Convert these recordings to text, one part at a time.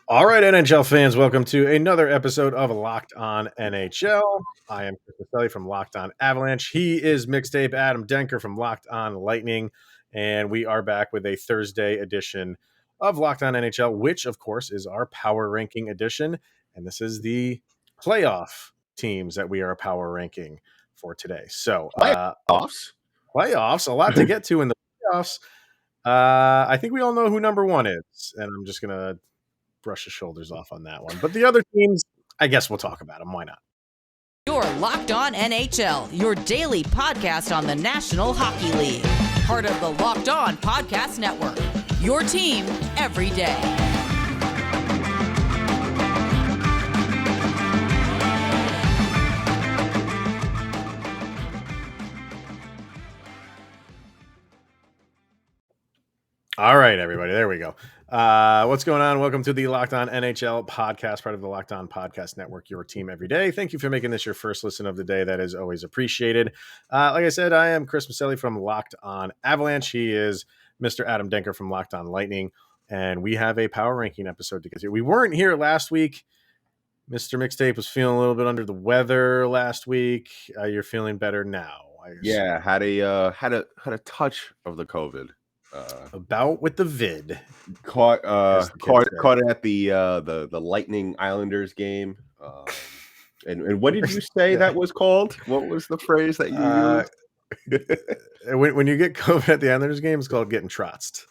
All right, NHL fans, welcome to another episode of Locked On NHL. I am Chris Maselli from Locked On Avalanche. He is Mixtape Adam Denker from Locked On Lightning, and we are back with a Thursday edition of Locked On NHL, which, of course, is our power ranking edition, and this is the playoff teams that we are power ranking for today. So, Playoffs? playoffs, a lot to get to in the playoffs. I think we all know who number one is, and I'm just going to brush his shoulders off on that one. But the other teams, I guess we'll talk about them. Why not? You're Locked On NHL, your daily podcast on the National Hockey League. Part of the Locked On Podcast Network, your team every day. All right, everybody. There we go. What's going on? Welcome to the Locked On NHL podcast, part of the Locked On Podcast Network, your team every day. Thank you for making this your first listen of the day. That is always appreciated. Like I said, I am Chris Maselli from Locked On Avalanche. He is Mr. Adam Denker from Locked On Lightning, and we have a power ranking episode to get to. We weren't here last week. Mr. Mixtape was feeling a little bit under the weather last week. You're feeling better now. Yeah, had a touch of the COVID. About with the vid. Caught it at the Lightning Islanders game. And what did you say that was called? What was the phrase that you used? When you get COVID at the Islanders game, it's called getting trotzed.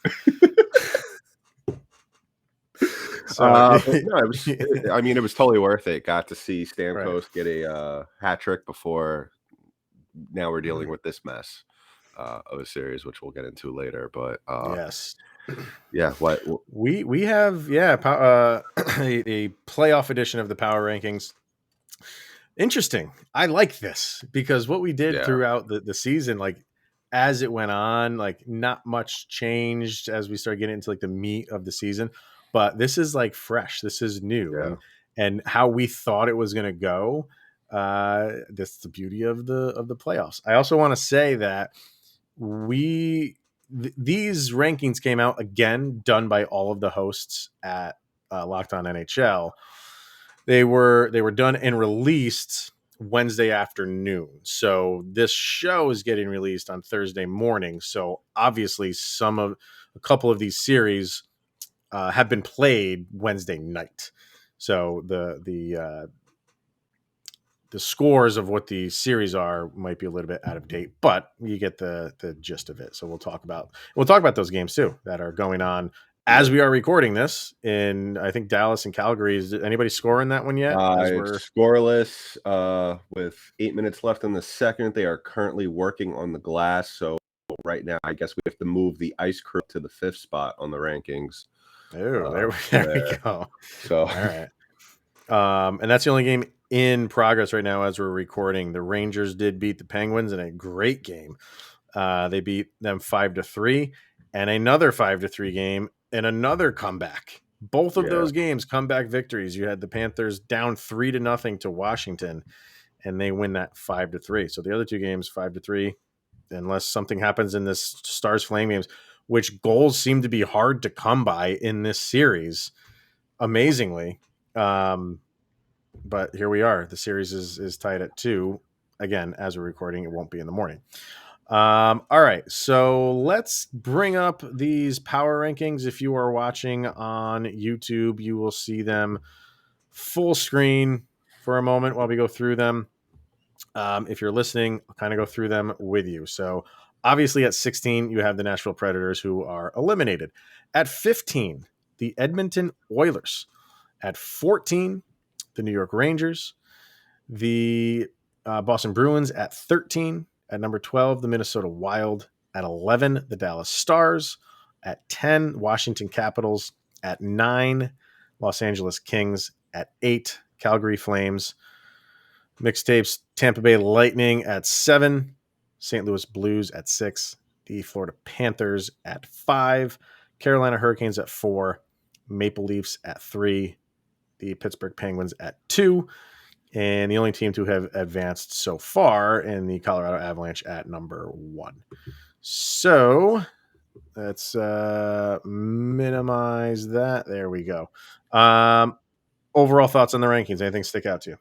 It was totally worth it. Got to see Stamkos get a hat trick before. Now we're dealing with this mess of a series, which we'll get into later. But yes, yeah, what we have a playoff edition of the power rankings. Interesting. I like this because what we did throughout the season, like as it went on, like not much changed as we started getting into like the meat of the season. But this is like fresh. This is new, and how we thought it was going to go. That's the beauty of the playoffs. I also want to say that these rankings came out again, done by all of the hosts at Locked On NHL. They were done and released Wednesday afternoon. So this show is getting released on Thursday morning. So obviously a couple of these series have been played Wednesday night. So the scores of what the series are might be a little bit out of date, but you get the gist of it. So we'll talk about those games too that are going on as we are recording this in, I think, Dallas and Calgary. Is anybody scoring that one yet? It's scoreless with 8 minutes left in the second. They are currently working on the glass. So right now, I guess we have to move the ice crew to the 5th spot on the rankings. Oh, there we go. So all right. And that's the only game in progress right now as we're recording. The Rangers did beat the Penguins in a great game. They beat them 5-3, and another 5-3 game, and another comeback. Both of those games, comeback victories. You had the Panthers down 3-0 to Washington, and they win that 5-3. So the other two games, 5-3, unless something happens in this Stars Flame games, which goals seem to be hard to come by in this series, amazingly. But here we are. The series is tied at 2. Again, as we're recording, it won't be in the morning. All right, so let's bring up these power rankings. If you are watching on YouTube, you will see them full screen for a moment while we go through them. If you're listening, I'll kind of go through them with you. So obviously at 16, you have the Nashville Predators, who are eliminated. At 15, the Edmonton Oilers. At 14, the New York Rangers. The Boston Bruins at 13. At number 12, the Minnesota Wild. At 11, the Dallas Stars. At 10, Washington Capitals. At 9, Los Angeles Kings. At 8, Calgary Flames. Mixtapes, Tampa Bay Lightning at 7. St. Louis Blues at 6. The Florida Panthers at 5. Carolina Hurricanes at 4. Maple Leafs at 3. The Pittsburgh Penguins at 2. And the only team to have advanced so far in the Colorado Avalanche at number 1. So Let's minimize that. There we go. Overall thoughts on the rankings? Anything stick out to you?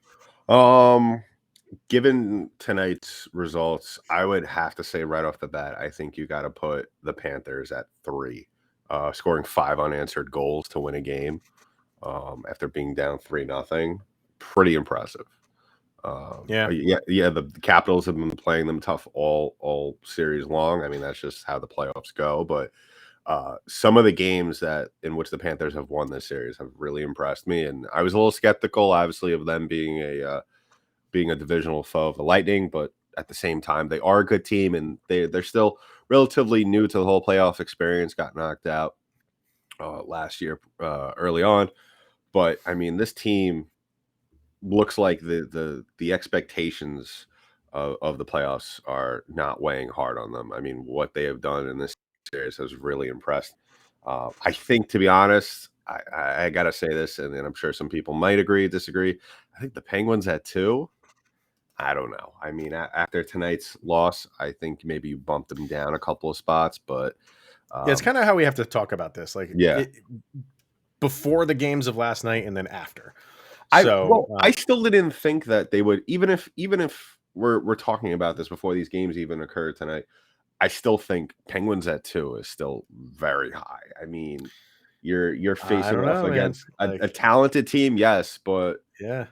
Given tonight's results, I would have to say right off the bat, I think you got to put the Panthers at 3, scoring 5 unanswered goals to win a game after being down 3-0. Pretty impressive. Yeah. The Capitals have been playing them tough all series long. I mean, that's just how the playoffs go. But some of the games in which the Panthers have won this series have really impressed me, and I was a little skeptical, obviously, of them being a divisional foe of the Lightning, but at the same time, they are a good team, and they're still relatively new to the whole playoff experience. Got knocked out last year early on, but I mean, this team looks like the expectations of the playoffs are not weighing hard on them. I mean, what they have done in this series has really impressed. I think, to be honest, I got to say this, and I'm sure some people might agree, disagree. I think the Penguins at 2. I don't know. I mean, after tonight's loss, I think maybe you bumped them down a couple of spots, but yeah, it's kind of how we have to talk about this. Like, yeah, before the games of last night and then after. I still didn't think that they would, even if we're talking about this before these games even occurred tonight. I still think Penguins at 2 is still very high. I mean, you're facing off against a talented team, yes, but yeah.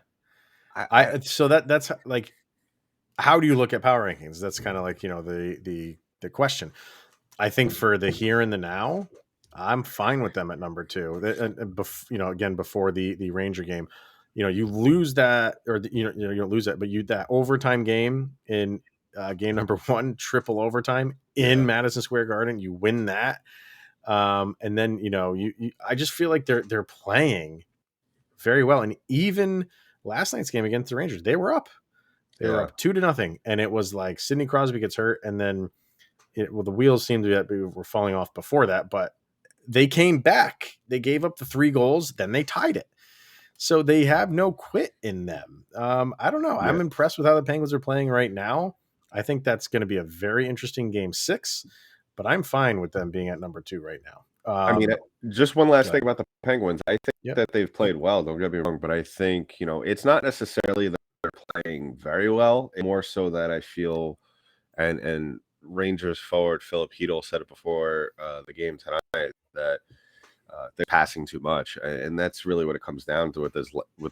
So that's like, how do you look at power rankings? That's kind of like, the question. I think for the here and the now, I'm fine with them at number 2. Again, before the Ranger game, you lose that, or you don't lose that, but that overtime game in game number 1, triple overtime in Madison Square Garden, you win that, and then I just feel like they're playing very well, and even last night's game against the Rangers, they were up. They were up 2-0, and it was like Sidney Crosby gets hurt, and then the wheels seemed to were falling off before that, but they came back. They gave up the 3 goals, then they tied it. So they have no quit in them. I don't know. Yeah. I'm impressed with how the Penguins are playing right now. I think that's going to be a very interesting game 6, but I'm fine with them being at number 2 right now. I mean, just one last thing about the Penguins. I think that they've played well. Don't get me wrong, but I think, it's not necessarily that they're playing very well. It's more so that I feel, and Rangers forward Philip Hedl said it before the game tonight, that they're passing too much, and that's really what it comes down to with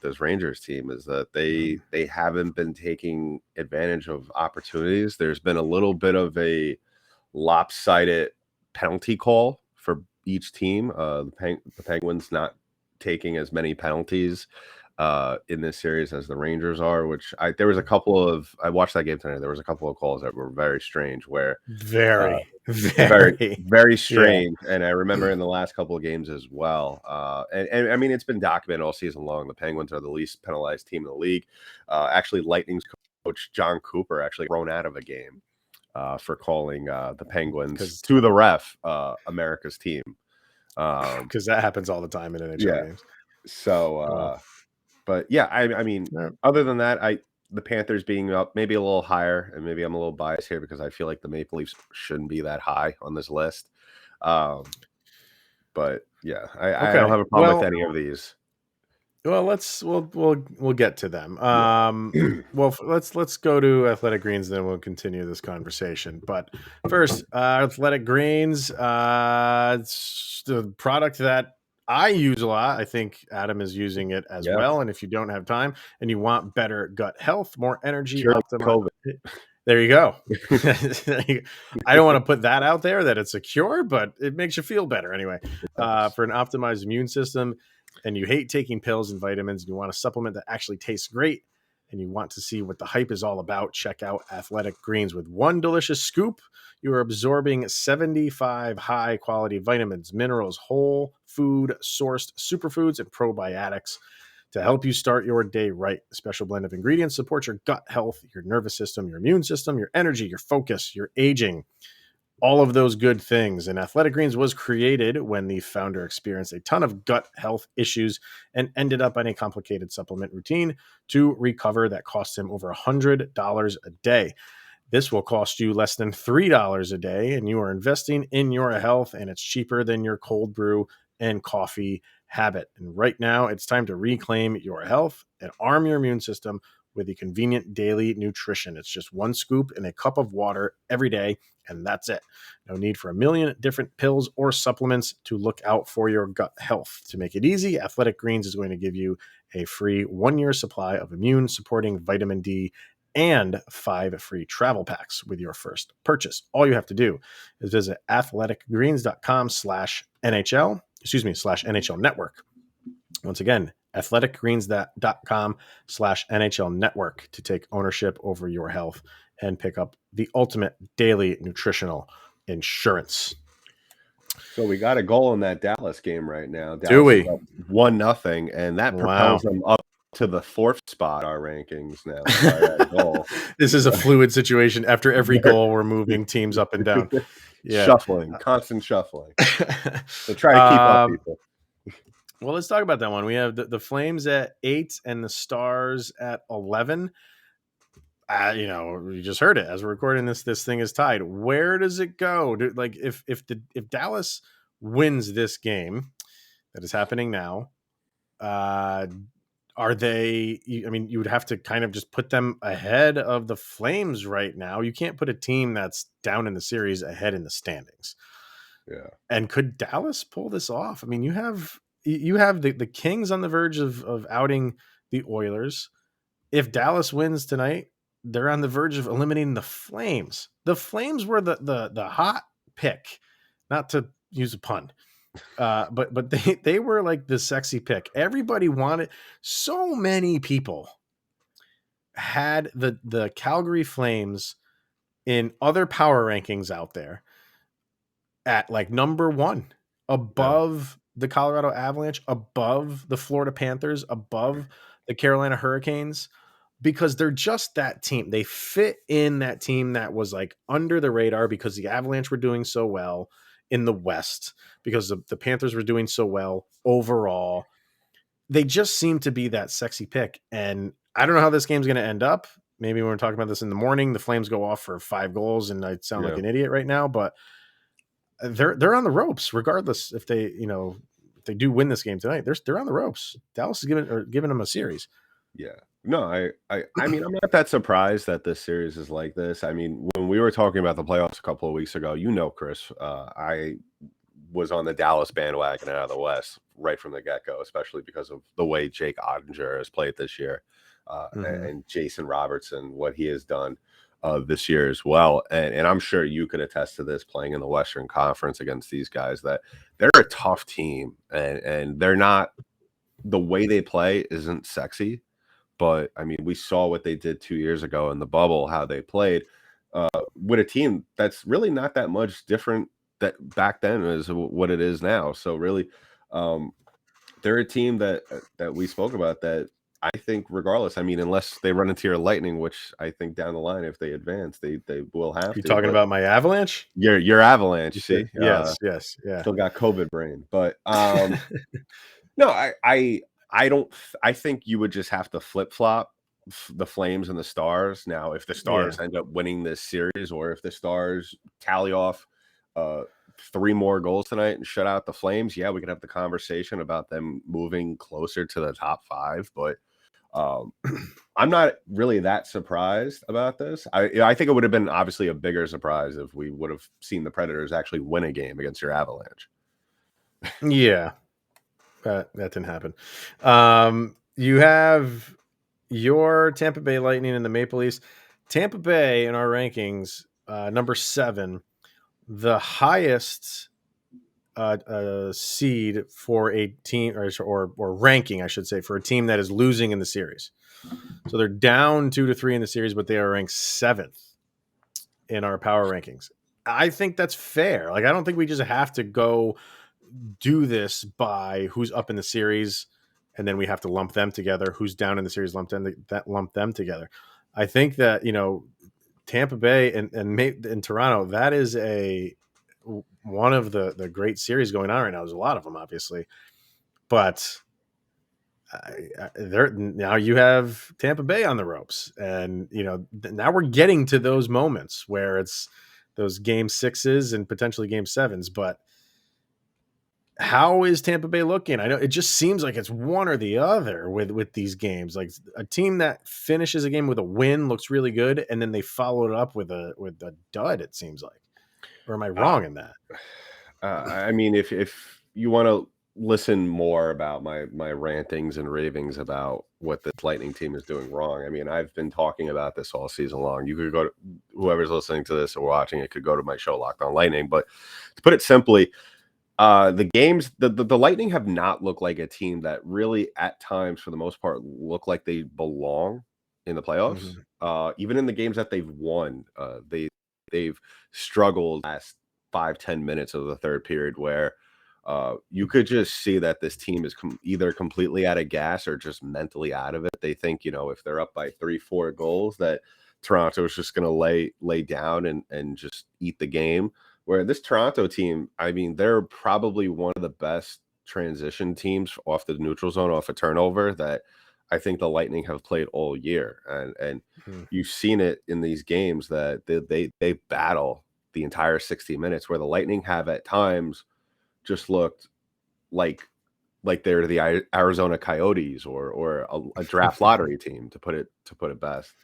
this Rangers team, is that they haven't been taking advantage of opportunities. There's been a little bit of a lopsided penalty call for each team. The Penguins not taking as many penalties in this series as the Rangers are, which there was a couple of, I watched that game tonight. There was a couple of calls that were very strange, where very strange. Yeah. And I remember in the last couple of games as well. And I mean, it's been documented all season long. The Penguins are the least penalized team in the league. Actually, Lightning's coach John Cooper actually thrown out of a game for calling the Penguins to the ref America's team. Because that happens all the time in NHL games. So, but yeah, I mean, other than that, the Panthers being up maybe a little higher, and maybe I'm a little biased here because I feel like the Maple Leafs shouldn't be that high on this list. But yeah, I don't have a problem with any of these. Well, we'll get to them. Well, let's go to Athletic Greens, then we'll continue this conversation. But first, Athletic Greens, it's the product that I use a lot. I think Adam is using it as well. And if you don't have time and you want better gut health, more energy, there you go. I don't want to put that out there that it's a cure, but it makes you feel better anyway. For an optimized immune system, and you hate taking pills and vitamins, and you want a supplement that actually tastes great, and you want to see what the hype is all about, check out Athletic Greens. With one delicious scoop, you are absorbing 75 high-quality vitamins, minerals, whole food sourced superfoods, and probiotics to help you start your day right. A special blend of ingredients supports your gut health, your nervous system, your immune system, your energy, your focus, your aging, all of those good things. And Athletic Greens was created when the founder experienced a ton of gut health issues and ended up on a complicated supplement routine to recover that cost him over $100 a day. This will cost you less than $3 a day, and you are investing in your health, and it's cheaper than your cold brew and coffee habit. And right now, it's time to reclaim your health and arm your immune system with the convenient daily nutrition. It's just one scoop in a cup of water every day, and that's it. No need for a million different pills or supplements to look out for your gut health. To make it easy, Athletic Greens is going to give you a free 1-year supply of immune supporting vitamin D and 5 free travel packs with your first purchase. All you have to do is visit athleticgreens.com/NHL, /NHL network. Once again, athleticgreens.com/NHL network to take ownership over your health and pick up the ultimate daily nutritional insurance. So we got a goal in that Dallas game right now. Do Dallas we? is up 1-0, and that propels them up to the 4th spot, our rankings now. By that goal. This is a fluid situation. After every goal, we're moving teams up and down. Yeah. Shuffling, constant shuffling. So try to keep up, people. Well, let's talk about that one. We have the Flames at 8 and the Stars at 11. You just heard it as we're recording this. This thing is tied. Where does it go? If Dallas wins this game that is happening now, are they? You would have to kind of just put them ahead of the Flames right now. You can't put a team that's down in the series ahead in the standings. Yeah. And could Dallas pull this off? I mean, you have the Kings on the verge of outing the Oilers. If Dallas wins tonight, they're on the verge of eliminating the Flames. The Flames were the hot pick, not to use a pun. But they were like the sexy pick. Everybody wanted, so many people had the Calgary Flames in other power rankings out there at like number 1, above the Colorado Avalanche, above the Florida Panthers, above the Carolina Hurricanes, because they're just that team. They fit in that team that was like under the radar because the Avalanche were doing so well in the West, because the Panthers were doing so well overall. They just seem to be that sexy pick. And I don't know how this game's going to end up. Maybe when we're talking about this in the morning, the Flames go off for 5 goals and I sound like an idiot right now, but they're on the ropes regardless. If they do win this game tonight, they're on the ropes. Dallas is giving them a series. Yeah. No, I mean, I'm not that surprised that this series is like this. I mean, when we were talking about the playoffs a couple of weeks ago, Chris, I was on the Dallas bandwagon out of the West right from the get-go, especially because of the way Jake Ottinger has played this year, and Jason Robertson, what he has done this year as well. And I'm sure you could attest to this, playing in the Western Conference against these guys, that they're a tough team, and they're not, the way they play isn't sexy. But I mean, we saw what they did 2 years ago in the bubble, how they played with a team that's really not that much different that back then is what it is now. So really, they're a team that we spoke about that I think regardless, I mean, unless they run into your Lightning, which I think down the line, if they advance, they will have to. You talking about my Avalanche? Your Avalanche, see? Yes, yeah. Still got COVID brain. But no, I think you would just have to flip-flop the Flames and the Stars. Now, if the Stars end up winning this series, or if the Stars tally off 3 more goals tonight and shut out the Flames, we could have the conversation about them moving closer to the top 5. But I'm not really that surprised about this. I think it would have been obviously a bigger surprise if we would have seen the Predators actually win a game against your Avalanche. Yeah. That didn't happen. You have your Tampa Bay Lightning and the Maple Leafs. Tampa Bay in our rankings, number 7, the highest seed for a team, or ranking, I should say, for a team that is losing in the series. So they're down 2-3 in the series, but they are ranked 7th in our power rankings. I think that's fair. Like, I don't think we just have to go do this by who's up in the series, and then we have to lump them together. Who's down in the series, lump them together. I think that Tampa Bay and Toronto, that is one of the great series going on right now. There's a lot of them, obviously, but now you have Tampa Bay on the ropes, and now we're getting to those moments where it's those game sixes and potentially game sevens. But how is Tampa Bay looking? I know it just seems like it's one or the other with these games. Like a team that finishes a game with a win looks really good, and then they follow it up with a dud. It seems like, or am I wrong in that? I mean, if you want to listen more about my rantings and ravings about what this Lightning team is doing wrong, I mean, I've been talking about this all season long. You could go to whoever's listening to this or watching it could go to my show Locked On Lightning. But to put it simply, the games, the Lightning have not looked like a team that really, at times, for the most part, look like they belong in the playoffs. Even in the games that they've won, they've struggled last 5-10 minutes of the third period, where you could just see that this team is either completely out of gas or just mentally out of it. They think, if they're up by 3-4 goals, that Toronto is just going to lay down and just eat the game. Where this Toronto team, I mean, they're probably one of the best transition teams off the neutral zone, off a turnover, that I think the Lightning have played all year. And you've seen it in these games that they battle the entire 60 minutes, where the Lightning have at times just looked like they're the Arizona Coyotes or a draft lottery team, to put it best.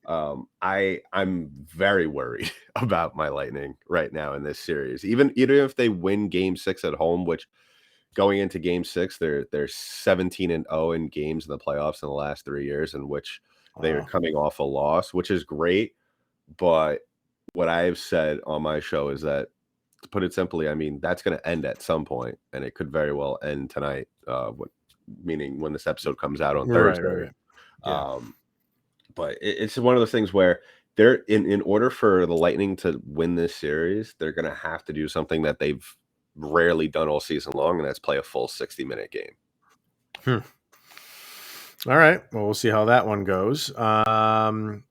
I'm very worried about my Lightning right now in this series. Even if they win Game 6 at home, which going into Game 6, they're 17-0 in games in the playoffs in the last 3 years, in which they are coming off a loss, which is great. But what I have said on my show is that, to put it simply, I mean, that's going to end at some point, and it could very well end tonight. Meaning when this episode comes out on Thursday. Right. Yeah. But it's one of those things where they're in order for the Lightning to win this series, they're going to have to do something that they've rarely done all season long, and that's play a full 60-minute game. All right. Well, we'll see how that one goes. And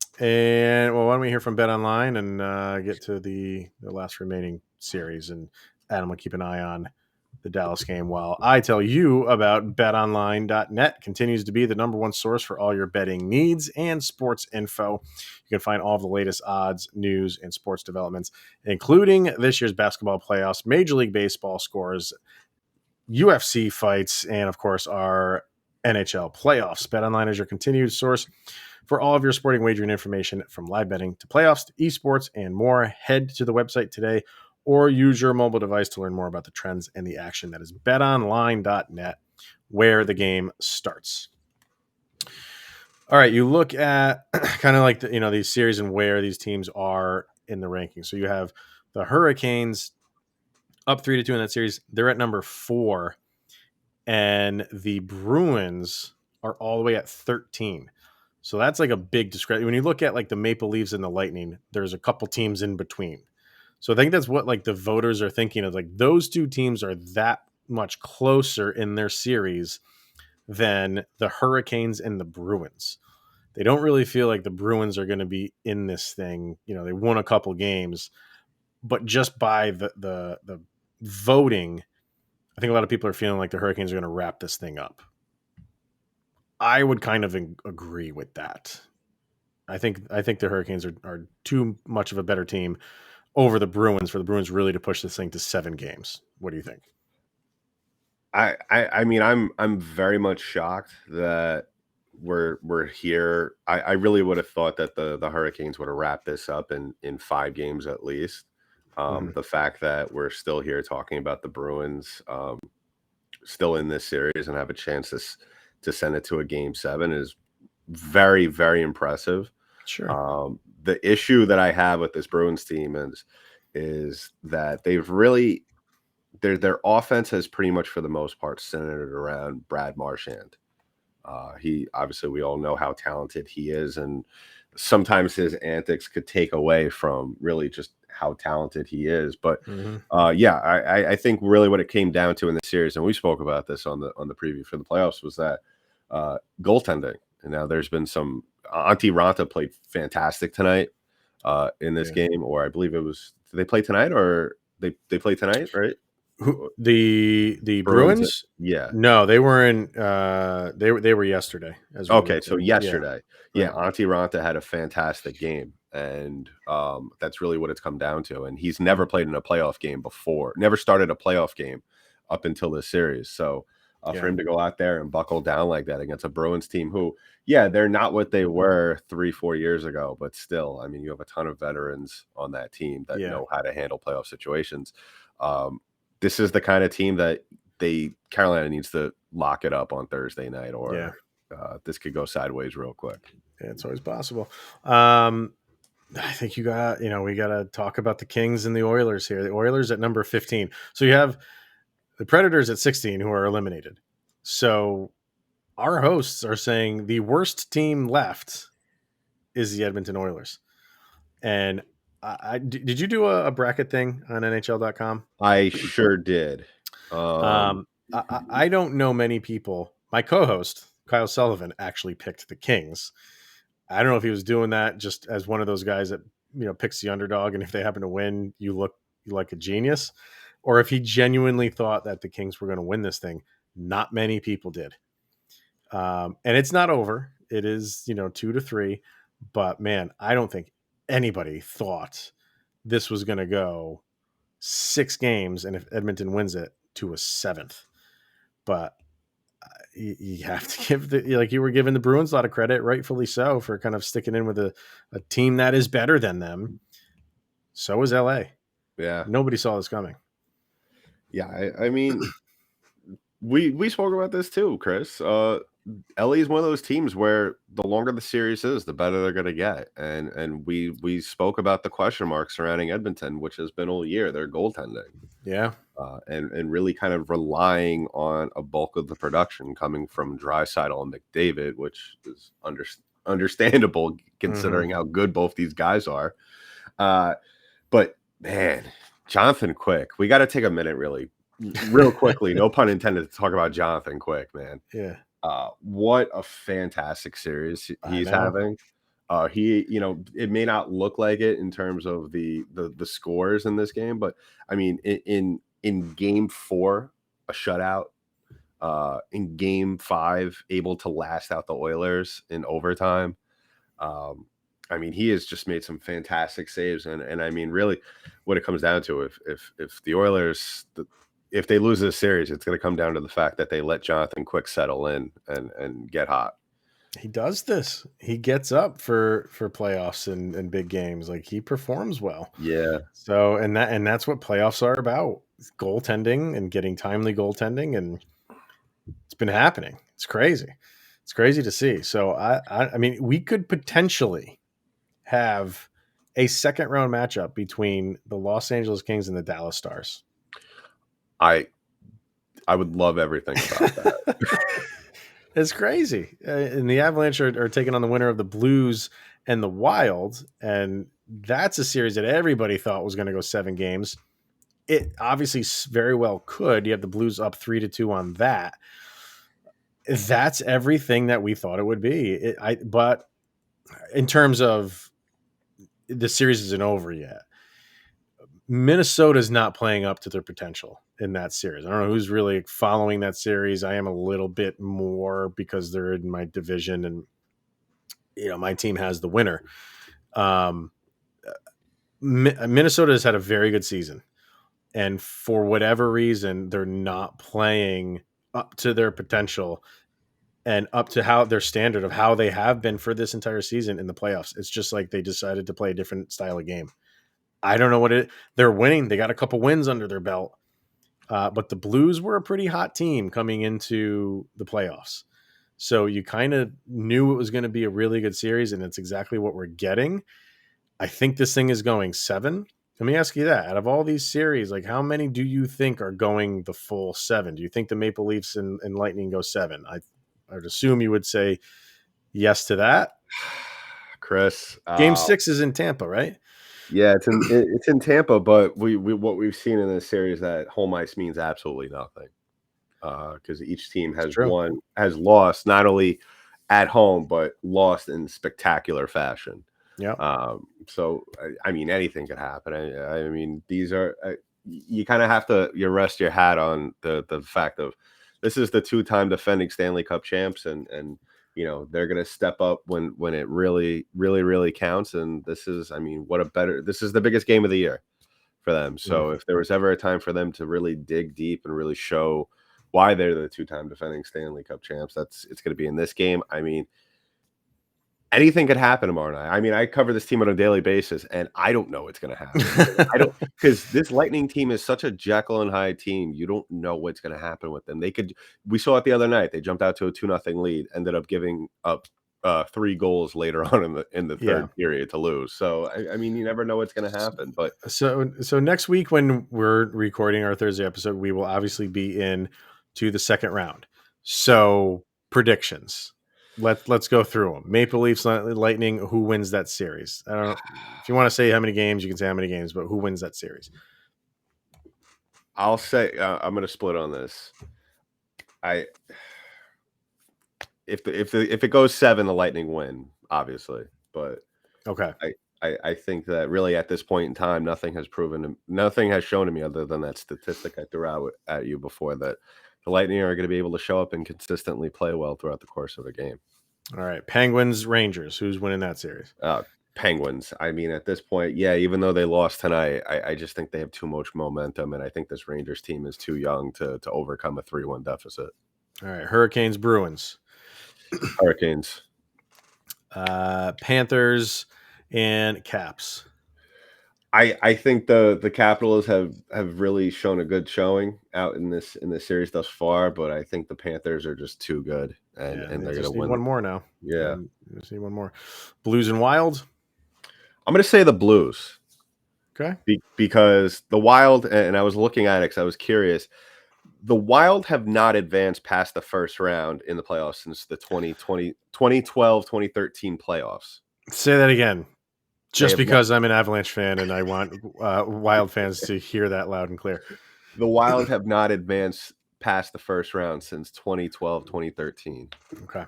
why don't we hear from Bet Online and get to the last remaining series? And Adam will keep an eye on the Dallas game while I tell you about betonline.net. Continues to be the number one source for all your betting needs and sports info. You can find all of the latest odds, news, and sports developments, including this year's basketball playoffs, Major League Baseball scores, UFC fights, and of course our NHL playoffs. BetOnline is your continued source for all of your sporting wagering information, from live betting to playoffs to esports and more. Head to the website today or use your mobile device to learn more about the trends and the action. That is betonline.net, where the game starts. All right, you look at kind of like these series and where these teams are in the rankings. So you have the Hurricanes up 3-2 in that series. They're at number 4, and the Bruins are all the way at 13. So that's like a big discrepancy. When you look at like the Maple Leafs and the Lightning, there's a couple teams in between. So I think that's what like the voters are thinking of. Like those two teams are that much closer in their series than the Hurricanes and the Bruins. They don't really feel like the Bruins are going to be in this thing. They won a couple games, but just by the voting, I think a lot of people are feeling like the Hurricanes are going to wrap this thing up. I would kind of agree with that. I think the Hurricanes are too much of a better team over the Bruins for the Bruins really to push this thing to 7 games. What do you think? I mean, I'm very much shocked that we're here. I really would have thought that the Hurricanes would have wrapped this up in 5 games at least. The fact that we're still here talking about the Bruins still in this series and have a chance to send it to a game 7 is very, very impressive. Sure. The issue that I have with this Bruins team is that they've really their offense has pretty much for the most part centered around Brad Marchand. He obviously, we all know how talented he is, and sometimes his antics could take away from really just how talented he is. But I think really what it came down to in the series, and we spoke about this on the preview for the playoffs, was that goaltending. And now there's been some. Antti Ranta played fantastic tonight in this game, or I believe it was. Did they play tonight, or they play tonight, right? The Bruins? Yeah. No, they weren't. They were yesterday. As we Okay, so record. yesterday, Right. Antti Ranta had a fantastic game, and that's really what it's come down to. And he's never played in a playoff game before, never started a playoff game up until this series. So for him to go out there and buckle down like that against a Bruins team who, they're not what they were 3-4 years ago, but still, I mean, you have a ton of veterans on that team that know how to handle playoff situations. This is the kind of team that Carolina needs to lock it up on Thursday night, or this could go sideways real quick. Yeah, it's always possible. I think we got to talk about the Kings and the Oilers here. The Oilers at number 15. So you have the Predators at 16 who are eliminated. So our hosts are saying the worst team left is the Edmonton Oilers. And did you do a bracket thing on NHL.com? I sure did. I don't know many people. My co-host, Kyle Sullivan, actually picked the Kings. I don't know if he was doing that just as one of those guys that, picks the underdog, and if they happen to win, you look like a genius, or if he genuinely thought that the Kings were going to win this thing. Not many people did. And it's not over. It is, 2-3, but man, I don't think anybody thought this was going to go 6 games, and if Edmonton wins it, to a 7th. But you have to give you were giving the Bruins a lot of credit, rightfully so, for kind of sticking in with a team that is better than them. So is LA. Yeah. Nobody saw this coming. Yeah. I mean, we spoke about this too, Chris. LA is one of those teams where the longer the series is, the better they're going to get. And we spoke about the question marks surrounding Edmonton, which has been all year, their goaltending. Yeah. And really kind of relying on a bulk of the production coming from Draisaitl and McDavid, which is understandable considering how good both these guys are. But man, Jonathan Quick, we got to take a minute real quickly, no pun intended, to talk about Jonathan Quick, man. Yeah. What a fantastic series he's having. He, it may not look like it in terms of the scores in this game, but I mean, in game 4, a shutout, in game 5, able to last out the Oilers in overtime. I mean, he has just made some fantastic saves, and I mean, really, what it comes down to, if the Oilers, if they lose this series, it's going to come down to the fact that they let Jonathan Quick settle in and get hot. He does this. He gets up for playoffs and big games. Like, he performs well. Yeah. So, and that's what playoffs are about. It's goaltending and getting timely goaltending, and it's been happening. It's crazy. It's crazy to see. So I mean, we could potentially have a second round matchup between the Los Angeles Kings and the Dallas Stars. I would love everything about that. It's crazy. And the Avalanche are taking on the winner of the Blues and the Wild. And that's a series that everybody thought was going to go 7 games. It obviously very well could. You have the Blues up 3-2 on that. That's everything that we thought it would be. But in terms of the series isn't over yet. Minnesota's not playing up to their potential in that series. I don't know who's really following that series. I am a little bit more because they're in my division and, my team has the winner. Minnesota has had a very good season. And for whatever reason, they're not playing up to their potential and up to how their standard of how they have been for this entire season in the playoffs. It's just like they decided to play a different style of game. I don't know what they're winning. They got a couple wins under their belt. But the Blues were a pretty hot team coming into the playoffs. So you kind of knew it was going to be a really good series, and it's exactly what we're getting. I think this thing is going 7. Let me ask you that. Out of all these series, like, how many do you think are going the full 7? Do you think the Maple Leafs and Lightning go 7? I would assume you would say yes to that. Chris, Game 6 is in Tampa, right? Yeah, it's in Tampa, but we what we've seen in this series that home ice means absolutely nothing, because each team has lost not only at home but lost in spectacular fashion. Yeah. So I mean, anything could happen. I mean, these are you kind of have to rest your hat on the fact of this is the 2-time defending Stanley Cup champs, and they're going to step up when it really, really, really counts. And this is, this is the biggest game of the year for them. So if there was ever a time for them to really dig deep and really show why they're the 2-time defending Stanley Cup champs, it's going to be in this game. I mean, anything could happen tomorrow night. I mean, I cover this team on a daily basis, and I don't know what's going to happen. Because this Lightning team is such a Jekyll and Hyde team. You don't know what's going to happen with them. We saw it the other night. They jumped out to a 2-0 lead, ended up giving up 3 goals later on in the third period to lose. So I mean, you never know what's going to happen. But so next week when we're recording our Thursday episode, we will obviously be in to the second round. So predictions. Let's go through them. Maple Leafs, Lightning. Who wins that series? I don't know if you want to say how many games. You can say how many games, but who wins that series? I'll say I'm going to split on this. If it goes 7, the Lightning win, obviously. But okay, I think that really at this point in time, nothing has shown to me other than that statistic I threw out at you before, that the Lightning are going to be able to show up and consistently play well throughout the course of a game. All right, Penguins, Rangers. Who's winning that series? Penguins. I mean, at this point, even though they lost tonight, I just think they have too much momentum, and I think this Rangers team is too young to overcome a 3-1 deficit. All right, Hurricanes, Bruins. Hurricanes. Panthers and Caps. I think the Capitals have really shown a good showing out in this series thus far, but I think the Panthers are just too good, and they're going to win. One more now. Yeah, just need one more. Blues and Wild. I'm going to say the Blues. Okay, because the Wild, and I was looking at it because I was curious. The Wild have not advanced past the first round in the playoffs since the 2012-2013 playoffs. Say that again. Just because I'm an Avalanche fan and I want Wild fans to hear that loud and clear. The Wild have not advanced past the first round since 2012-2013. Okay.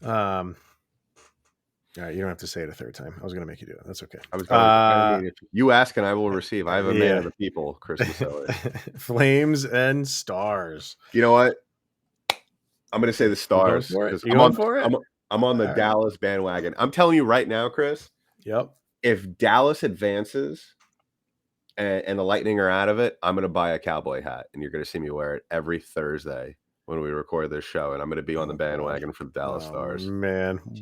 All right, you don't have to say it a third time. I was going to make you do it. That's okay. If you ask and I will receive. I have a man of the people, Chris Maselli. Flames and Stars. You know what? I'm going to say the Stars. You going for it? I'm on the Dallas bandwagon. I'm telling you right now, Chris. Yep. If Dallas advances and the Lightning are out of it, I'm going to buy a cowboy hat, and you're going to see me wear it every Thursday when we record this show, and I'm going to be on the bandwagon for the Dallas Stars. Man. We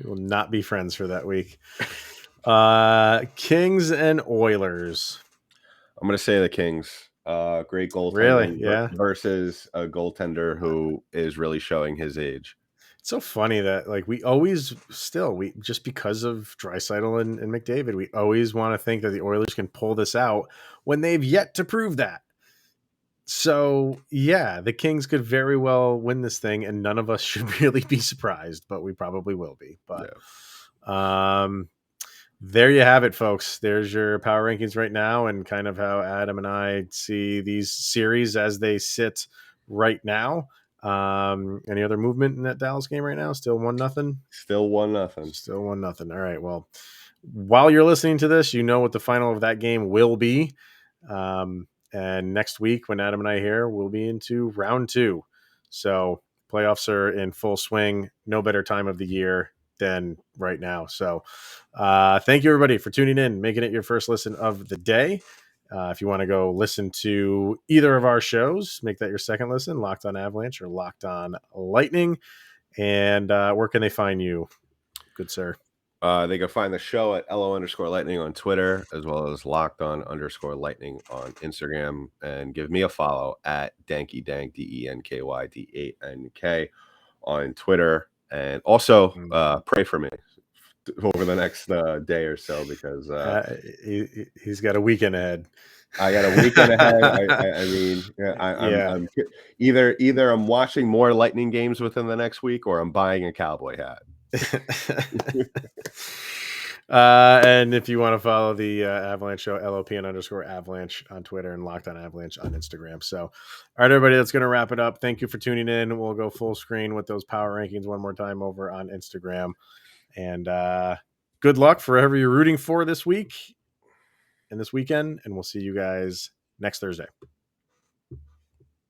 will not be friends for that week. Kings and Oilers. I'm going to say the Kings. Great goaltender. Really? Yeah. Versus a goaltender who is really showing his age. It's so funny that we just because of Draisaitl and McDavid, we always want to think that the Oilers can pull this out when they've yet to prove that. So yeah, the Kings could very well win this thing, and none of us should really be surprised, but we probably will be. But there you have it, folks. There's your power rankings right now, and kind of how Adam and I see these series as they sit right now. Any other movement in that Dallas game right now? Still 1-0. Still 1-0. Still 1-0. All right. Well, while you're listening to this, you know what the final of that game will be. And next week, when Adam and I are here, we'll be into round 2. So playoffs are in full swing. No better time of the year than right now. So thank you, everybody, for tuning in, making it your first listen of the day. If you want to go listen to either of our shows, make that your second listen, Locked on Avalanche or Locked on Lightning. And where can they find you, good sir? They can find the show at LO_Lightning on Twitter, as well as Locked_Lightning on Instagram. And give me a follow at DankyDank, DENKYD8NK on Twitter. And also pray for me over the next day or so, because he's got a weekend ahead. I got a weekend ahead. I'm either I'm watching more Lightning games within the next week, or I'm buying a cowboy hat. And if you want to follow the Avalanche show, LOPN_Avalanche on Twitter and Locked on Avalanche on Instagram. So, all right, everybody, that's going to wrap it up. Thank you for tuning in. We'll go full screen with those power rankings one more time over on Instagram. And good luck for whoever you're rooting for this week. and this weekend, and we'll see you guys next Thursday.